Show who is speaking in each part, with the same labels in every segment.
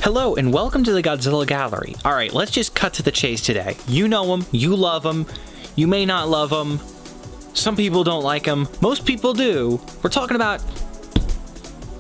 Speaker 1: Hello and welcome to the Godzilla Gallery. Alright, let's just cut to the chase today. You know him, you love him, you may not love him, some people don't like him, most people do. We're talking about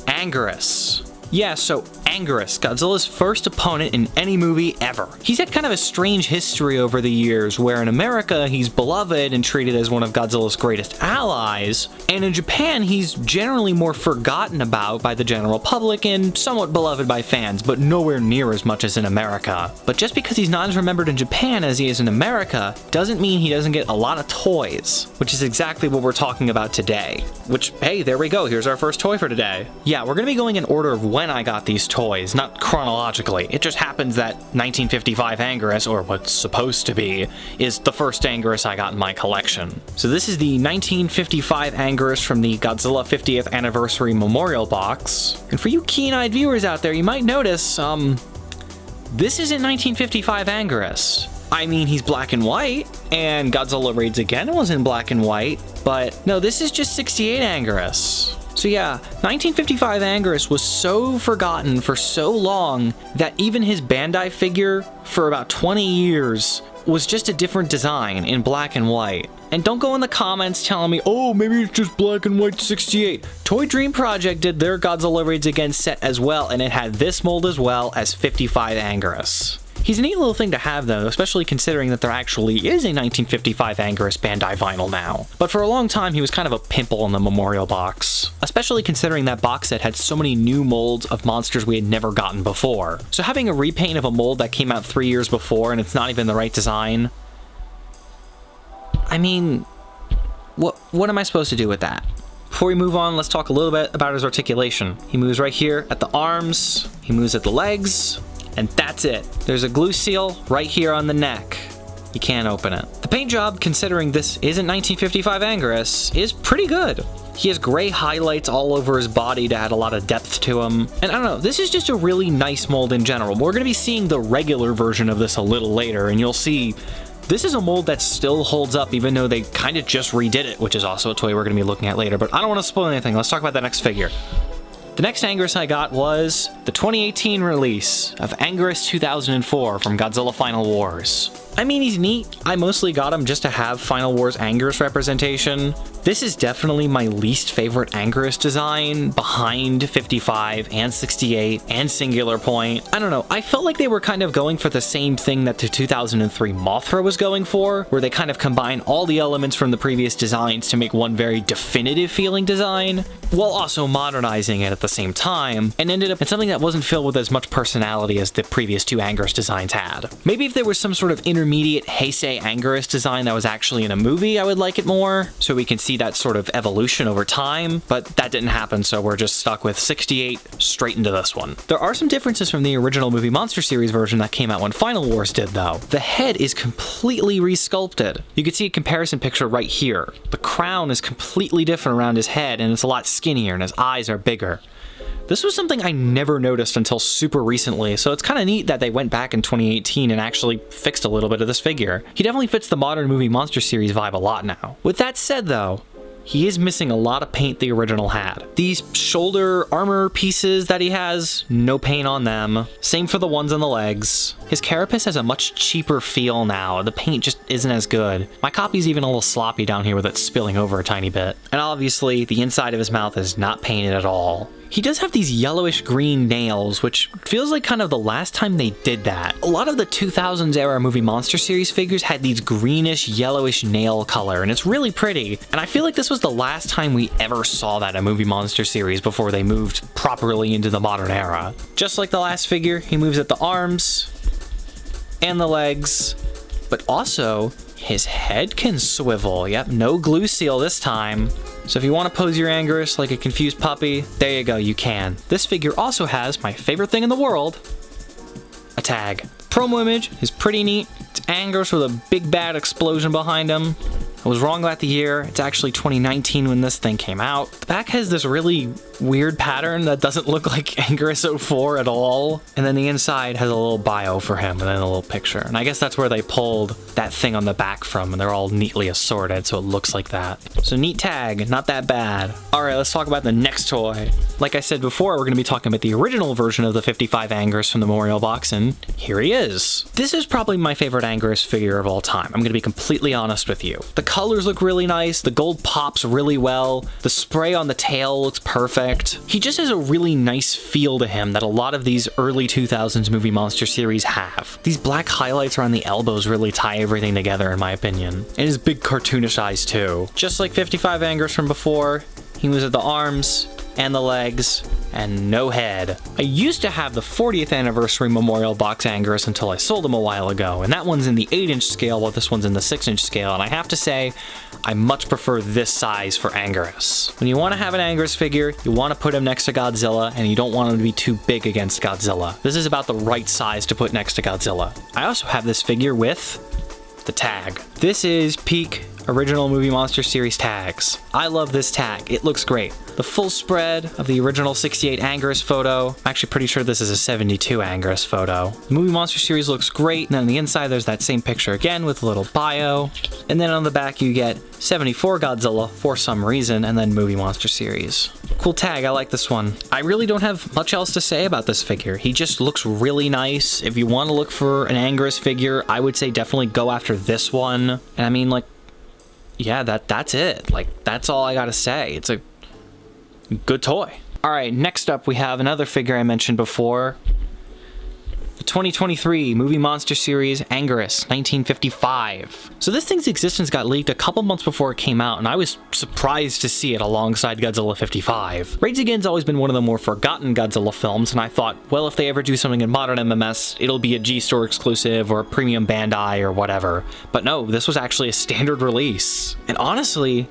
Speaker 1: Anguirus. Yeah, so Anguirus, Godzilla's first opponent in any movie ever. He's had kind of a strange history over the years, where in America he's beloved and treated as one of Godzilla's greatest allies, and in Japan he's generally more forgotten about by the general public and somewhat beloved by fans, but nowhere near as much as in America. But just because he's not as remembered in Japan as he is in America, doesn't mean he doesn't get a lot of toys, which is exactly what we're talking about today. Which, hey, there we go, here's our first toy for today. Yeah, we're gonna be going in order of when I got these toys, not chronologically. It just happens that 1955 Anguirus, or what's supposed to be, is the first Anguirus I got in my collection. So this is the 1955 Anguirus from the Godzilla 50th Anniversary Memorial Box. And for you keen-eyed viewers out there, you might notice, this isn't 1955 Anguirus. I mean, he's black and white, and Godzilla Raids Again was in black and white, but no, this is just 68 Anguirus. So yeah, 1955 Anguirus was so forgotten for so long that even his Bandai figure for about 20 years was just a different design in black and white. And don't go in the comments telling me, oh, maybe it's just black and white 68. Toy Dream Project did their Godzilla Raids Again set as well, and it had this mold as well as 55 Anguirus. He's a neat little thing to have though, especially considering that there actually is a 1955 Anguirus Bandai vinyl now. But for a long time he was kind of a pimple in the memorial box, especially considering that box set had so many new molds of monsters we had never gotten before. So having a repaint of a mold that came out 3 years before and it's not even the right design, I mean, what am I supposed to do with that? Before we move on, let's talk a little bit about his articulation. He moves right here at the arms, he moves at the legs, and that's it. There's a glue seal right here on the neck. You can't open it. The paint job, considering this isn't 1955 Anguirus, is pretty good. He has gray highlights all over his body to add a lot of depth to him. And I don't know, this is just a really nice mold in general. We're gonna be seeing the regular version of this a little later, and you'll see this is a mold that still holds up even though they kind of just redid it, which is also a toy we're gonna be looking at later, but I don't wanna spoil anything. Let's talk about the next figure. The next Anguirus I got was the 2018 release of Anguirus 2004 from Godzilla Final Wars. I mean, he's neat. I mostly got him just to have Final Wars Anguirus representation. This is definitely my least favorite Anguirus design, behind 55 and 68 and Singular Point. I don't know, I felt like they were kind of going for the same thing that the 2003 Mothra was going for, where they kind of combine all the elements from the previous designs to make one very definitive feeling design, while also modernizing it at the same time, and ended up in something that wasn't filled with as much personality as the previous two Anguirus designs had. Maybe if there was some sort of intermediate Heisei Anguirus design that was actually in a movie, I would like it more, so we can see that sort of evolution over time, but that didn't happen, so we're just stuck with 68 straight into this one. There are some differences from the original movie Monster Series version that came out when Final Wars did though. The head is completely resculpted. You can see a comparison picture right here. The crown is completely different around his head and it's a lot skinnier and his eyes are bigger. This was something I never noticed until super recently, so it's kind of neat that they went back in 2018 and actually fixed a little bit of this figure. He definitely fits the modern movie Monster Series vibe a lot now. With that said though, he is missing a lot of paint the original had. These shoulder armor pieces that he has, no paint on them. Same for the ones on the legs. His carapace has a much cheaper feel now. The paint just isn't as good. My copy's even a little sloppy down here with it spilling over a tiny bit. And obviously, the inside of his mouth is not painted at all. He does have these yellowish green nails, which feels like kind of the last time they did that. A lot of the 2000s era movie Monster Series figures had these greenish, yellowish nail color, and it's really pretty. And I feel like this was the last time we ever saw that in movie Monster Series before they moved properly into the modern era. Just like the last figure, he moves at the arms and the legs, but also his head can swivel. Yep, no glue seal this time. So if you want to pose your Anguirus like a confused puppy, there you go, you can. This figure also has my favorite thing in the world, a tag. Promo image is pretty neat. It's Anguirus with a big bad explosion behind him. I was wrong about the year. It's actually 2019 when this thing came out. The back has this really weird pattern that doesn't look like Anguirus 04 at all. And then the inside has a little bio for him and then a little picture. And I guess that's where they pulled that thing on the back from, and they're all neatly assorted, so it looks like that. So neat tag, not that bad. All right, let's talk about the next toy. Like I said before, we're gonna be talking about the original version of the 55 Anguirus from the Memorial Box, and here he is. This is probably my favorite Anguirus figure of all time. I'm gonna be completely honest with you. The colors look really nice, the gold pops really well, the spray on the tail looks perfect. He just has a really nice feel to him that a lot of these early 2000s movie monster series have. These black highlights around the elbows really tie everything together in my opinion. And his big cartoonish eyes too. Just like 55 Anguirus from before, he moves at the arms and the legs and no head. I used to have the 40th anniversary Memorial Box Anguirus until I sold him a while ago, and that one's in the 8-inch scale while this one's in the 6-inch scale, and I have to say, I much prefer this size for Anguirus. When you want to have an Anguirus figure, you want to put him next to Godzilla, and you don't want him to be too big against Godzilla. This is about the right size to put next to Godzilla. I also have this figure with the tag. This is peak original movie monster series tags. I love this tag. It looks great. The full spread of the original 68 Anguirus photo. I'm actually pretty sure this is a 72 Anguirus photo. The movie monster series looks great. And then on the inside, there's that same picture again with a little bio. And then on the back, you get 74 Godzilla for some reason, and then movie monster series. Cool tag. I like this one. I really don't have much else to say about this figure. He just looks really nice. If you want to look for an Anguirus figure, I would say definitely go after this one. And I mean, like, yeah, that's it. Like, that's all I gotta say. It's a good toy. All right, next up we have another figure I mentioned before. The 2023 Movie Monster Series Anguirus 1955. So this thing's existence got leaked a couple months before it came out, and I was surprised to see it alongside Godzilla 55. Raids Again's always been one of the more forgotten Godzilla films, and I thought, well, if they ever do something in modern MMS, it'll be a G-Store exclusive or a premium Bandai or whatever. But no, this was actually a standard release. And honestly,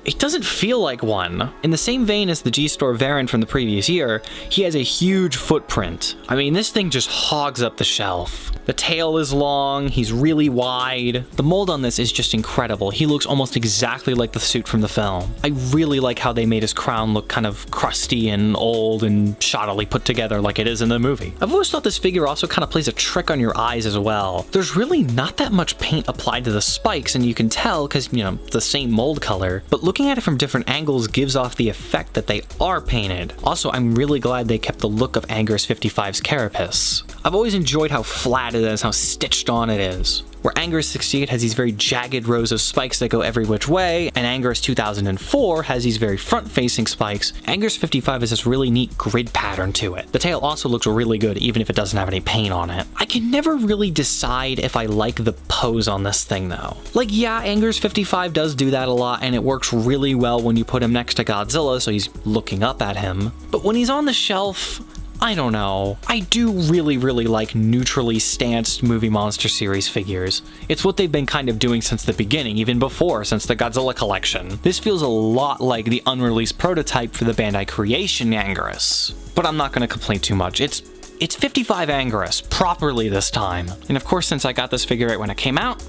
Speaker 1: it doesn't feel like one. In the same vein as the G-Store variant from the previous year, he has a huge footprint. I mean, this thing just hogs up the shelf. The tail is long, he's really wide. The mold on this is just incredible. He looks almost exactly like the suit from the film. I really like how they made his crown look kind of crusty and old and shoddily put together like it is in the movie. I've always thought this figure also kind of plays a trick on your eyes as well. There's really not that much paint applied to the spikes, and you can tell because, you know, it's the same mold color, but looking at it from different angles gives off the effect that they are painted. Also, I'm really glad they kept the look of Anguirus 55's carapace. I've always enjoyed how flat it is, how stitched on it is. Where Anguirus 68 has these very jagged rows of spikes that go every which way, and Anguirus 2004 has these very front-facing spikes, Anguirus 55 has this really neat grid pattern to it. The tail also looks really good, even if it doesn't have any paint on it. I can never really decide if I like the pose on this thing, though. Like, yeah, Anguirus 55 does do that a lot, and it works really well when you put him next to Godzilla, so he's looking up at him. But when he's on the shelf, I don't know. I do really like neutrally stanced movie monster series figures. It's what they've been kind of doing since the beginning, even before, since the Godzilla collection. This feels a lot like the unreleased prototype for the Bandai Creation Anguirus. But I'm not gonna complain too much. It's 55 Anguirus, properly this time. And of course, since I got this figure right when it came out,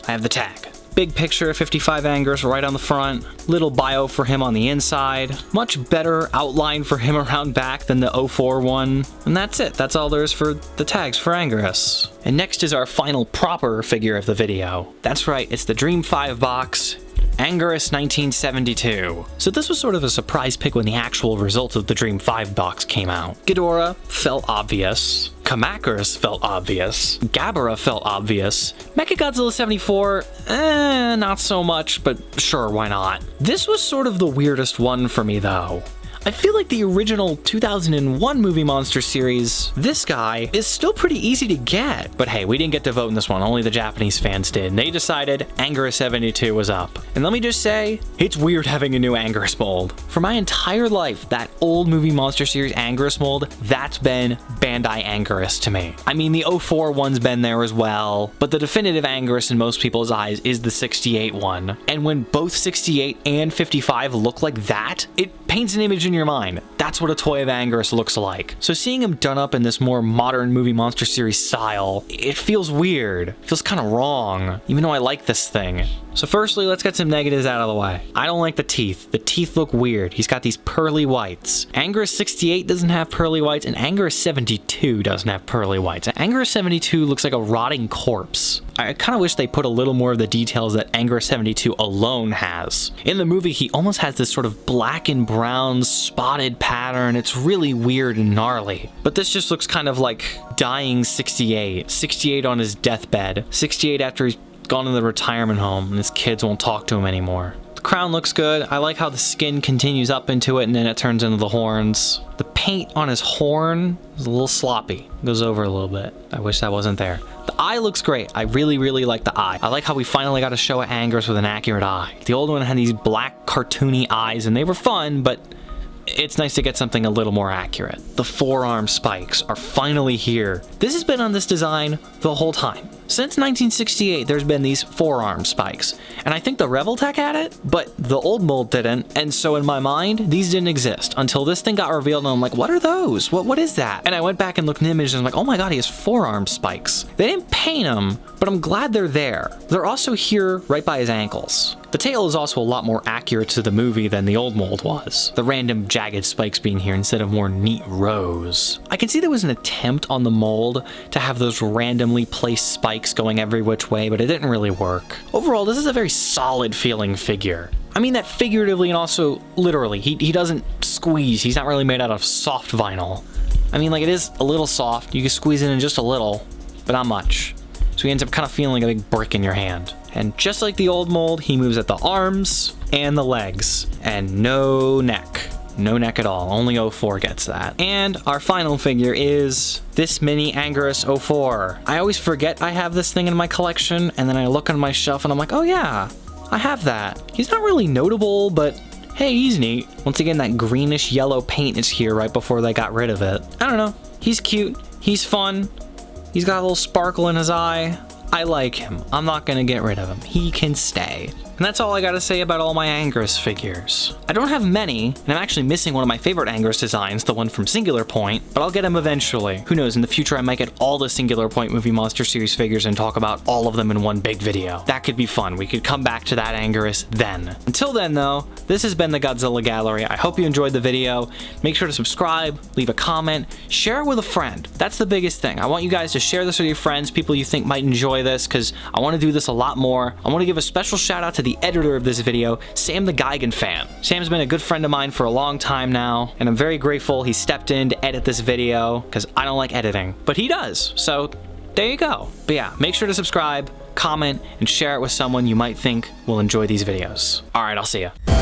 Speaker 1: I have the tag. Big picture of 55 Anguirus right on the front, little bio for him on the inside, much better outline for him around back than the 04 one, and that's it. That's all there is for the tags for Anguirus. And next is our final proper figure of the video. That's right, it's the Dream 5 box, Anguirus 1972. So this was sort of a surprise pick when the actual results of the Dream 5 box came out. Ghidorah felt obvious. Kamacuras felt obvious. Gabara felt obvious. Mechagodzilla 74, not so much, but sure, why not? This was sort of the weirdest one for me though. I feel like the original 2001 Movie Monster series, this guy, is still pretty easy to get. But hey, we didn't get to vote in this one, only the Japanese fans did, and they decided Anguirus 72 was up. And let me just say, it's weird having a new Anguirus mold. For my entire life, that old Movie Monster series Anguirus mold, that's been Bandai Anguirus to me. I mean, the 04 one's been there as well, but the definitive Anguirus in most people's eyes is the 68 one. And when both 68 and 55 look like that, it paints an image in your mind. That's what a toy of Anguirus looks like. So seeing him done up in this more modern movie monster series style, it feels weird. It feels kind of wrong, even though I like this thing. So firstly, let's get some negatives out of the way. I don't like the teeth. The teeth look weird. He's got these pearly whites. Anguirus 68 doesn't have pearly whites, and Anguirus 72 doesn't have pearly whites. Anguirus 72 looks like a rotting corpse. I kind of wish they put a little more of the details that Anguirus 72 alone has. In the movie, he almost has this sort of black and brown spotted pattern. It's really weird and gnarly. But this just looks kind of like dying 68. 68 on his deathbed. 68 after he's gone to the retirement home and his kids won't talk to him anymore. The crown looks good. I like how the skin continues up into it and then it turns into the horns. The paint on his horn is a little sloppy. It goes over a little bit. I wish that wasn't there. The eye looks great. I really, really like the eye. I like how we finally got a show at Anguirus with an accurate eye. The old one had these black cartoony eyes and they were fun, but it's nice to get something a little more accurate. The forearm spikes are finally here. This has been on this design the whole time. Since 1968, there's been these forearm spikes, and I think the Reveltech had it, but the old mold didn't, and so in my mind, these didn't exist until this thing got revealed, and I'm like, what are those? What is that? And I went back and looked at images, and I'm like, oh my god, he has forearm spikes. They didn't paint them, but I'm glad they're there. They're also here right by his ankles. The tail is also a lot more accurate to the movie than the old mold was. The random jagged spikes being here instead of more neat rows. I can see there was an attempt on the mold to have those randomly placed spikes going every which way, but it didn't really work. Overall, this is a very solid feeling figure. I mean that figuratively and also literally. He doesn't squeeze. He's not really made out of soft vinyl. I mean, like, it is a little soft. You can squeeze it in just a little, but not much. So he ends up kind of feeling like a big brick in your hand. And just like the old mold, he moves at the arms and the legs, and no neck. No neck at all. Only 04 gets that. And our final figure is this mini Anguirus 04. I always forget I have this thing in my collection, and then I look on my shelf and I'm like, oh yeah, I have that. He's not really notable, but hey, he's neat. Once again, that greenish yellow paint is here right before they got rid of it. I don't know. He's cute. He's fun. He's got a little sparkle in his eye. I like him. I'm not gonna get rid of him. He can stay. And that's all I gotta say about all my Anguirus figures. I don't have many, and I'm actually missing one of my favorite Anguirus designs, the one from Singular Point, but I'll get him eventually. Who knows, in the future I might get all the Singular Point movie monster series figures and talk about all of them in one big video. That could be fun. We could come back to that Anguirus then. Until then though, this has been the Godzilla Gallery. I hope you enjoyed the video. Make sure to subscribe, leave a comment, share it with a friend. That's the biggest thing. I want you guys to share this with your friends, people you think might enjoy this, because I want to do this a lot more. I want to give a special shout out to the editor of this video, Sam the Geigen fan. Sam's been a good friend of mine for a long time now, and I'm very grateful he stepped in to edit this video, because I don't like editing, but he does, so there you go. But yeah, make sure to subscribe, comment, and share it with someone you might think will enjoy these videos. Alright, I'll see ya.